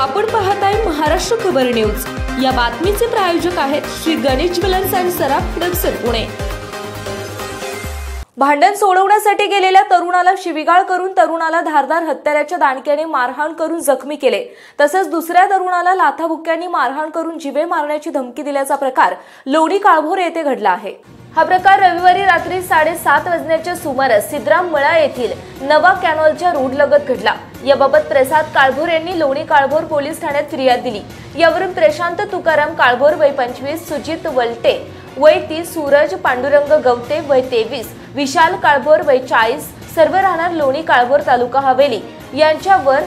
आपण पाहताय महाराष्ट्र खबर न्यूज। या बातमीचे प्रायोजक आहेत श्री गणेश ज्वेलर्स अँड सराफ हडपसर पुणे। भांडण सोडवण्यासाठी गेलेल्या तरुणाला शिवीगाळ करून तरुणाला धारदार हत्याराच्या दांडक्याने मारहाण करून जखमी केले। तसेच दुसऱ्या तरुणाला लाथाबुक्क्यांनी मारहाण करून जीवे मारण्याची धमकी दिल्याचा प्रकार लोणी काळभोर येथे घडला आहे। हा प्रकार रविवारी रात्री 7:30 वाजण्याच्या सुमारास सिद्धराम मळा येथील नवा कॅनॉलच्या रोड लगत घडला। याबाबत प्रसाद काळभोर यांनी लोणी काळभोर पोलीस ठाण्यात फिर्याद दिली। यावरून प्रशांत तुकाराम काळभोर वय 25, सुजित वलटे वय 30, सूरज पांडुरंग गवते वय 23, विशाल काळभोर वय 40 सर्व राहणार लोणी काळभोर तालुका हवेली यांच्यावर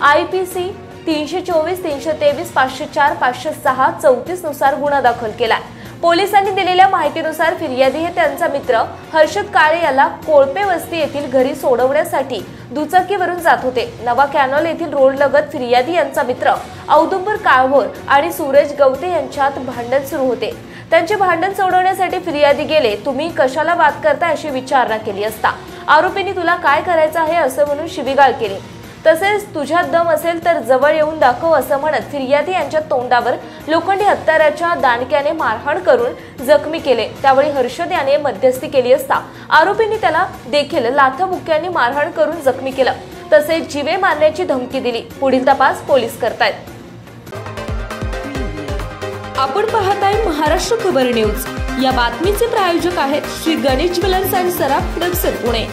IPC 324, 323, 504, 506, 34 नुसार गुन्हा दाखल केला। पोलिसांनी दिलेल्या माहितीनुसार फिर्यादी हे त्यांचा मित्र हर्षद काळे याला कोळपे वस्ती येथील घरी सोडवण्यासाठी दुचाकीवरून जात होते। नवा कॅनॉल येथील रोड लगत फिर्यादी यांचा मित्र औदुंबर काळभोर आणि सूरज गवते यांच्यात भांडण सुरू होते। त्यांचे भांडण सोडवण्यासाठी फिर्यादी गेले। तुम्ही कशाला वाद करता अशी विचारणा केली असता आरोपींनी तुला काय करायचं आहे असं म्हणून शिवीगाळ केली। तसेच तुझ्यात दम असेल तर जवळ येऊन दाखव असं म्हणत फिर्यादी यांच्या तोंडावर लोखंडी हत्याराच्या दांडक्याने मारहाण करून जखमी केले। त्यावेळी हर्षद याने मध्यस्थी केली असता आरोपींनी त्याला देखील लाथाबुक्क्यांनी मारहाण करून जखमी केलं। तसेच जीवे मारण्याची धमकी दिली। पुढील तपास पोलीस करतायत। आपण पाहताय महाराष्ट्र खबर न्यूज। या बातमीचे प्रायोजक आहेत Shri Ganesh jewellers and Saraf Hadapsar Pune.